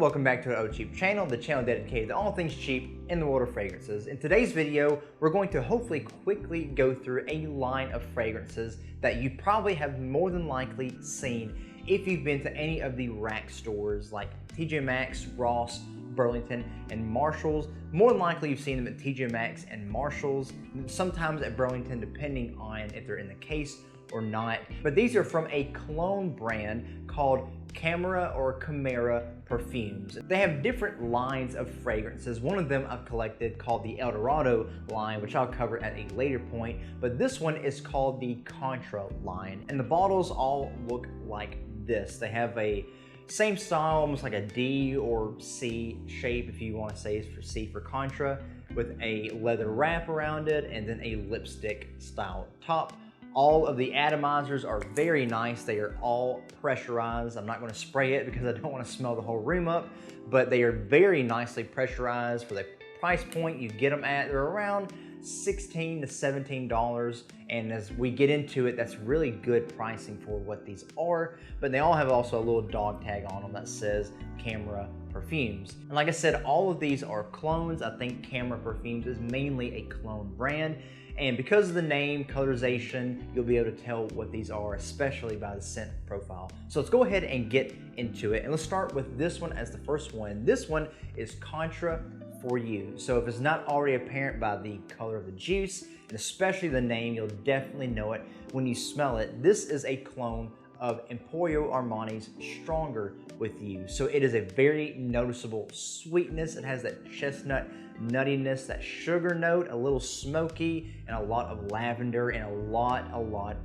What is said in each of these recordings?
welcome back to the O Cheap channel, the channel dedicated to all things cheap in the world of fragrances. In today's video, we're going to hopefully quickly go through a line of fragrances that you probably have more than likely seen if you've been to any of the rack stores like TJ Maxx, Ross, Burlington, and Marshalls. More than likely you've seen them at TJ Maxx and Marshalls, sometimes at Burlington depending on if they're in the case or not. But these are from a cologne brand called Camara Perfumes. They have different lines of fragrances. One of them I've collected called the El Dorado line, which I'll cover at a later point, but this one is called the Contra line. And the bottles all look like this. They have a same style, almost like a D or C shape, if you want to say it's for C for Contra, with a leather wrap around it and then a lipstick style top. All of the atomizers are very nice. They are all pressurized. I'm not going to spray it because I don't want to smell the whole room up, but they are very nicely pressurized. For the price point you get them at, they're around $16 to $17, and as we get into it, that's really good pricing for what these are. But they all have also a little dog tag on them that says Camara Perfumes. And like I said, all of these are clones. I think Camara Perfumes is mainly a clone brand, and because of the name, colorization, you'll be able to tell what these are, especially by the scent profile. So let's go ahead and get into it, and let's start with this one as the first one. This one is Contra For You. So if it's not already apparent by the color of the juice, and especially the name, you'll definitely know it when you smell it. This is a clone of Emporio Armani's Stronger With You. So it is a very noticeable sweetness. It has that chestnut nuttiness, that sugar note, a little smoky, and a lot of lavender, and a lot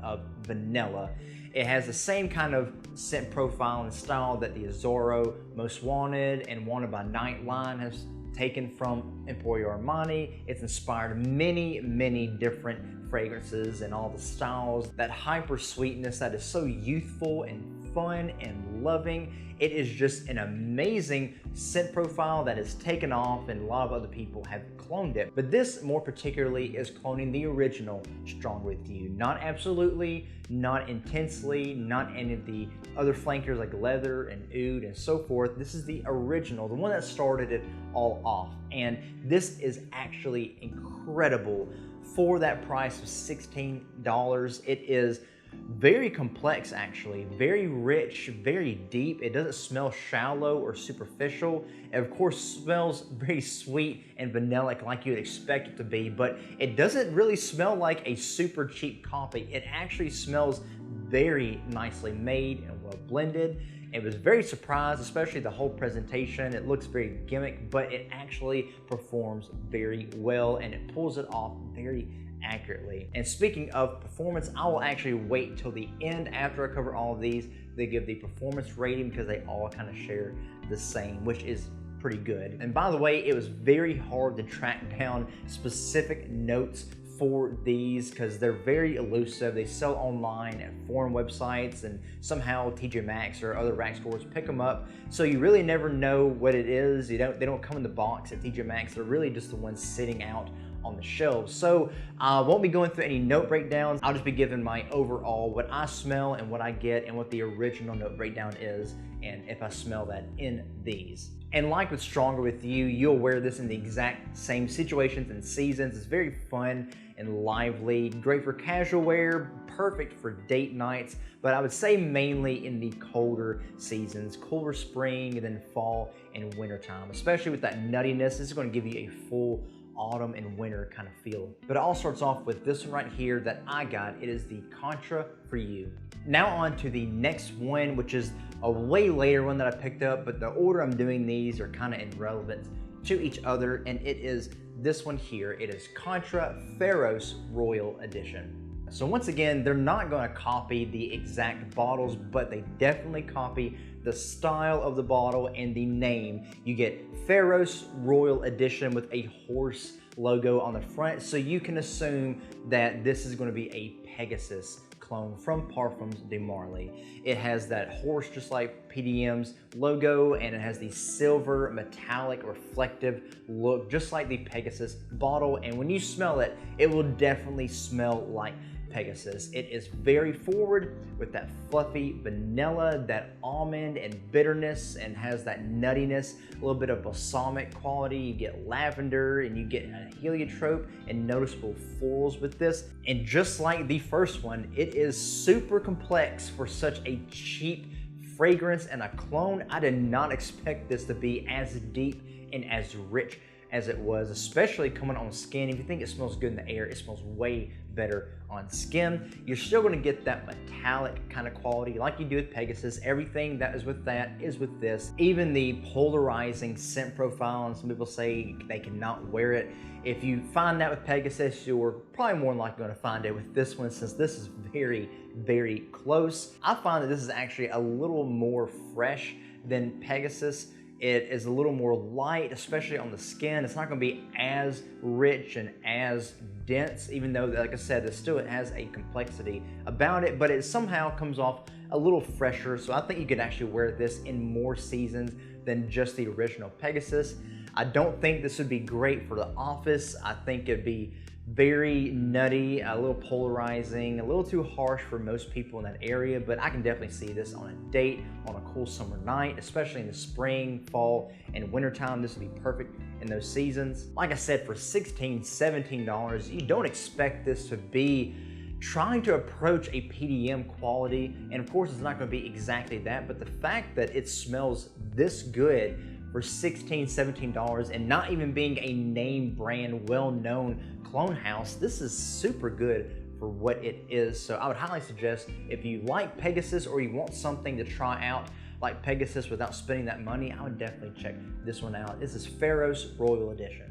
of vanilla. It has the same kind of scent profile and style that the Azzurro Most Wanted and Wanted by Night line has taken from Emporio Armani. It's inspired many different fragrances and all the styles. That hyper sweetness that is so youthful and fun and loving. It is just an amazing scent profile that has taken off, and a lot of other people have cloned it. But this more particularly is cloning the original Strong With You. Not absolutely, not intensely, not any of the other flankers like leather and oud and so forth. This is the original, the one that started it all off. And this is actually incredible for that price of $16. It is very complex, actually, very rich, very deep. It doesn't smell shallow or superficial. It of course smells very sweet and vanillic like you'd expect it to be, but it doesn't really smell like a super cheap copy. It actually smells very nicely made and well blended. It was very surprised, especially the whole presentation. It looks very gimmick, but it actually performs very well, and it pulls it off very accurately. And speaking of performance, I will actually wait till the end after I cover all of these. They give the performance rating because they all kind of share the same, which is pretty good. And by the way, it was very hard to track down specific notes for these because they're very elusive. They sell online at foreign websites, and somehow TJ Maxx or other rack stores pick them up. So you really never know what it is. They don't come in the box at TJ Maxx. They're really just the ones sitting out on the shelves. So I won't be going through any note breakdowns. I'll just be giving my overall, what I smell and what I get and what the original note breakdown is, and if I smell that in these. And like with Stronger With You, you'll wear this in the exact same situations and seasons. It's very fun and lively, great for casual wear, perfect for date nights, but I would say mainly in the colder seasons, cooler spring and then fall and winter time, especially with that nuttiness. This is going to give you a full autumn and winter kind of feel. But it all starts off with this one right here that I got. It is the Contra For You. Now on to the next one, which is a way later one that I picked up, but the order I'm doing these are kind of irrelevant to each other, and it is this one here. It is Contra Pharos Royal Edition. So once again, they're not going to copy the exact bottles, but they definitely copy the style of the bottle and the name. You get Pharos Royal Edition with a horse logo on the front, so you can assume that this is going to be a Pegasus clone from Parfums de Marly. It has that horse just like PDM's logo, and it has the silver metallic reflective look just like the Pegasus bottle, and when you smell it, it will definitely smell like Pegasus. It is very forward with that fluffy vanilla, that almond and bitterness, and has that nuttiness, a little bit of balsamic quality. You get lavender and you get a heliotrope and noticeable florals with this. And just like the first one, it is super complex for such a cheap fragrance and a cologne. I did not expect this to be as deep and as rich as it was, especially coming on skin. If you think it smells good in the air, it smells way better on skin. You're still gonna get that metallic kind of quality like you do with Pegasus. Everything that is with that is with this. Even the polarizing scent profile, and some people say they cannot wear it. If you find that with Pegasus, you're probably more than likely gonna find it with this one, since this is very, very close. I find that this is actually a little more fresh than Pegasus. It is a little more light, especially on the skin. It's not gonna be as rich and as dense, even though, like I said, it has a complexity about it, but it somehow comes off a little fresher. So I think you could actually wear this in more seasons than just the original Pegasus. I don't think this would be great for the office. I think it'd be very nutty, a little polarizing, a little too harsh for most people in that area, but I can definitely see this on a date, on a cool summer night, especially in the spring, fall, and wintertime. This would be perfect in those seasons. Like I said, for $16, $17, you don't expect this to be trying to approach a PDM quality, and of course it's not going to be exactly that, but the fact that it smells this good for $16, $17 and not even being a name brand, well-known cologne house, this is super good for what it is. So I would highly suggest, if you like Pegasus or you want something to try out like Pegasus without spending that money, I would definitely check this one out. This is Pharos Royal Edition.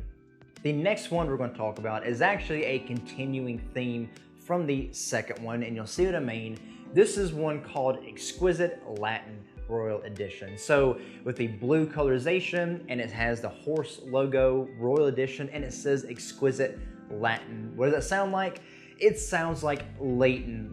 The next one we're going to talk about is actually a continuing theme from the second one, and you'll see what I mean. This is one called Exquisite Latin Royal Edition. So with the blue colorization, and it has the horse logo, Royal Edition, and it says Exquisite Latin. What does that sound like? It sounds like Latin,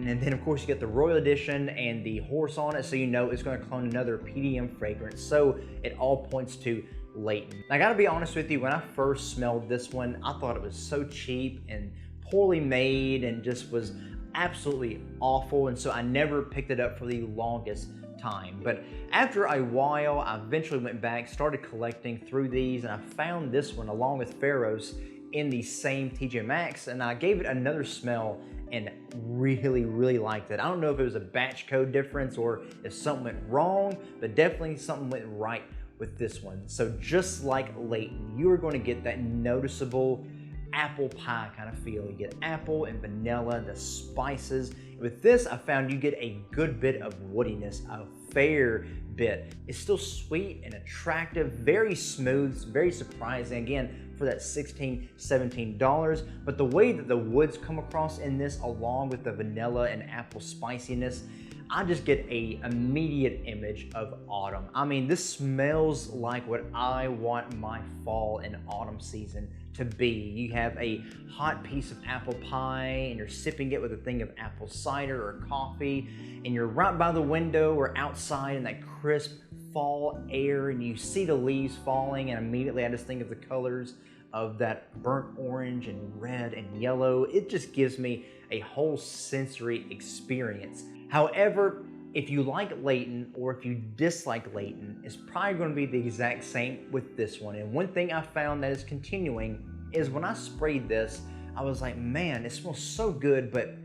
and then of course you get the Royal Edition and the horse on it, so you know it's going to clone another PDM fragrance. So it all points to Latin. I gotta be honest with you, when I first smelled this one, I thought it was so cheap and poorly made and just was absolutely awful, and so I never picked it up for the longest time. But after a while, I eventually went back, started collecting through these, and I found this one along with Pharos in the same TJ Maxx, and I gave it another smell and really, really liked it. I don't know if it was a batch code difference or if something went wrong, but definitely something went right with this one. So just like Layton, you are going to get that noticeable apple pie kind of feel. You get apple and vanilla, the spices. With this, I found you get a good bit of woodiness, a fair bit. It's still sweet and attractive, very smooth, very surprising. Again, for that $16, $17, but the way that the woods come across in this, along with the vanilla and apple spiciness, I just get a immediate image of autumn. I mean, this smells like what I want my fall and autumn season to be. You have a hot piece of apple pie and you're sipping it with a thing of apple cider or coffee, and you're right by the window or outside in that crisp fall air, and you see the leaves falling, and immediately I just think of the colors of that burnt orange and red and yellow. It just gives me a whole sensory experience. However, if you like Layton or if you dislike Layton, it's probably going to be the exact same with this one. And one thing I found that is continuing is when I sprayed this, I was like, man, it smells so good, but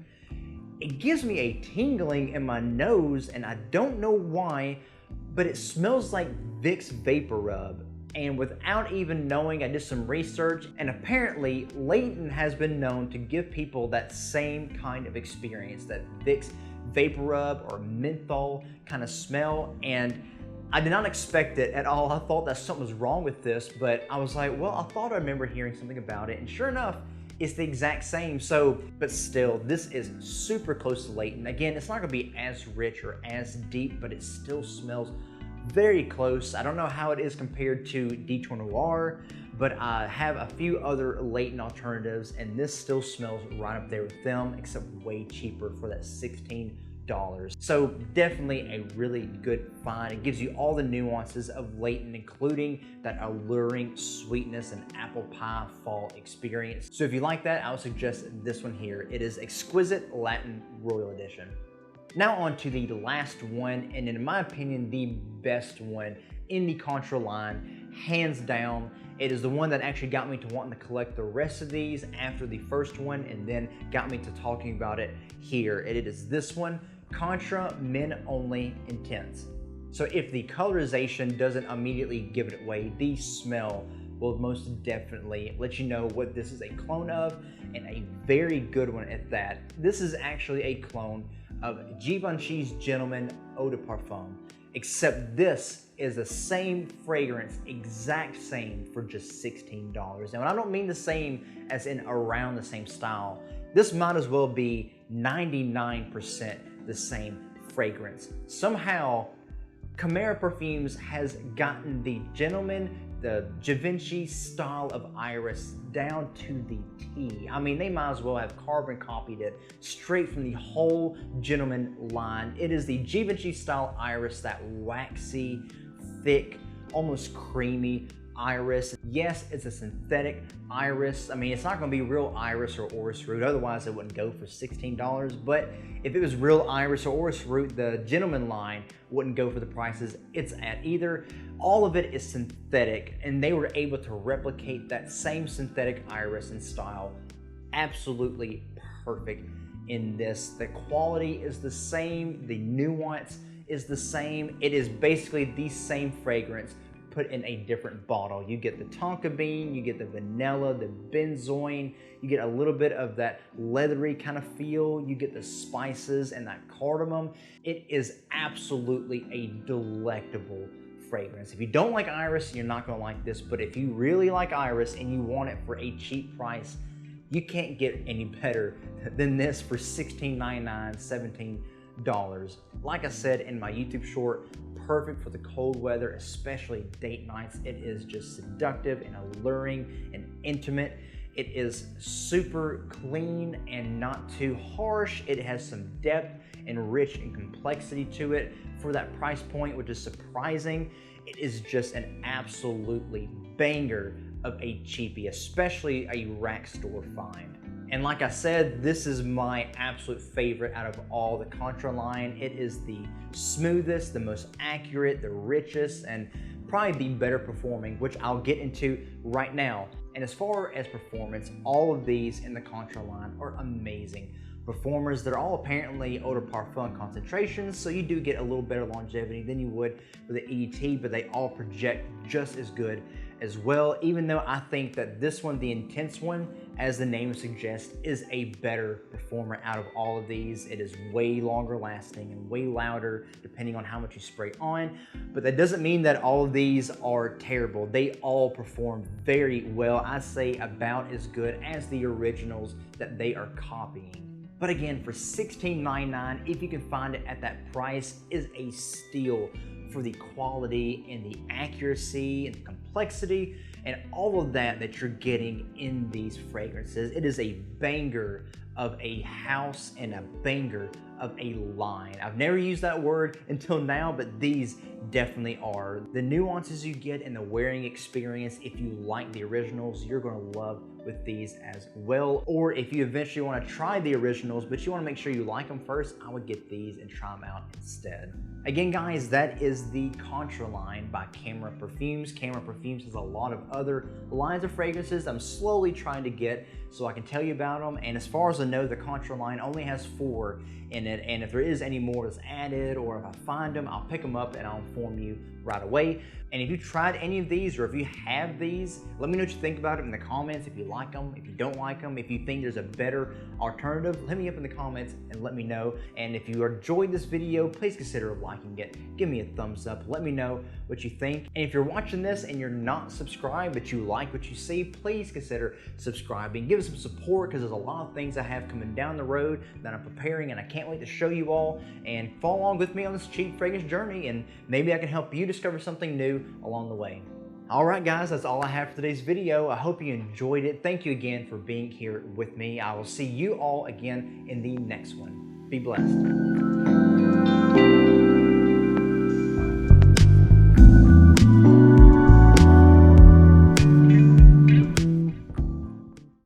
it gives me a tingling in my nose, and I don't know why, but it smells like Vicks Vapor Rub. And without even knowing, I did some research, and apparently Layton has been known to give people that same kind of experience, that Vicks Vapor Rub or menthol kind of smell, and I did not expect it at all. I thought that something was wrong with this, but I was like, well, I thought I remember hearing something about it, and sure enough, it's the exact same. So, but still, this is super close to Layton. Again, it's not gonna be as rich or as deep, but it still smells very close. I don't know how it is compared to Detour Noir, but I have a few other Layton alternatives, and this still smells right up there with them, except way cheaper for that $16 So definitely a really good find. It gives you all the nuances of Layton, including that alluring sweetness and apple pie fall experience. So if you like that, I would suggest this one here. It is Exquisite Latin Royal Edition. Now on to the last one, and in my opinion, the best one in the Contra line, hands down. It is the one that actually got me to wanting to collect the rest of these after the first one, and then got me to talking about it here. It is this one, Contra Men Only Intense. So if the colorization doesn't immediately give it away, the smell will most definitely let you know what this is a clone of, and a very good one at that. This is actually a clone of Givenchy's Gentleman Eau de Parfum, except this is the same fragrance, exact same, for just $16. And I don't mean the same as in around the same style. This might as well be 99% the same fragrance. Somehow, Camara Perfumes has gotten the Gentleman, the Givenchy style of iris down to the T. I mean, they might as well have carbon copied it straight from the whole Gentleman line. It is the Givenchy style iris, that waxy, thick, almost creamy iris. Yes, it's a synthetic iris. I mean, it's not going to be real iris or orris root, otherwise it wouldn't go for $16. But if it was real iris or orris root, the Gentleman line wouldn't go for the prices it's at either. All of it is synthetic, and they were able to replicate that same synthetic iris and style absolutely perfect in this. The quality is the same, the nuance is the same. It is basically the same fragrance put in a different bottle. You get the tonka bean, you get the vanilla, the benzoin, you get a little bit of that leathery kind of feel, you get the spices and that cardamom. It is absolutely a delectable fragrance. If you don't like iris, you're not gonna like this, but if you really like iris and you want it for a cheap price, you can't get any better than this for $16.99, $17. Like I said in my YouTube short, perfect for the cold weather, especially date nights. It is just seductive and alluring and intimate. It is super clean and not too harsh. It has some depth and rich and complexity to it for that price point, which is surprising. It is just an absolutely banger of a cheapie, especially a rack store find. And like I said, this is my absolute favorite out of all the Contra line. It is the smoothest, the most accurate, the richest, and probably the better performing, which I'll get into right now. And as far as performance, all of these in the Contra line are amazing performers. They're all apparently eau de parfum concentrations, so you do get a little better longevity than you would with the EDT, but they all project just as good as well, even though I think that this one, the intense one, as the name suggests, is a better performer out of all of these. It is way longer lasting and way louder depending on how much you spray on, but that doesn't mean that all of these are terrible. They all perform very well. I say about as good as the originals that they are copying. But again, for $16.99, if you can find it at that price, is a steal for the quality and the accuracy and the complexity and all of that you're getting in these fragrances. It is a banger of a house and a banger of a line. I've never used that word until now, but these definitely are. The nuances you get in the wearing experience, if you like the originals, you're gonna love with these as well. Or if you eventually wanna try the originals, but you wanna make sure you like them first, I would get these and try them out instead. Again, guys, that is the Contra line by Camara Perfumes. Camara Perfumes has a lot of other lines of fragrances I'm slowly trying to get so I can tell you about them. And as far as I know, the Contra line only has 4 in it. And if there is any more that's added, or if I find them, I'll pick them up and I'll inform you right away. And if you tried any of these, or if you have these, let me know what you think about it in the comments. If you like them, if you don't like them, if you think there's a better alternative, hit me up in the comments and let me know. And if you enjoyed this video, please consider liking it. Give me a thumbs up. Let me know what you think. And if you're watching this and you're not subscribed, but you like what you see, please consider subscribing. Give us some support, because there's a lot of things I have coming down the road that I'm preparing, and I can't wait to show you all. And follow along with me on this cheap fragrance journey, and maybe I can help you discover something new along the way. All right, guys, that's all I have for today's video. I hope you enjoyed it. Thank you again for being here with me. I will see you all again in the next one. Be blessed.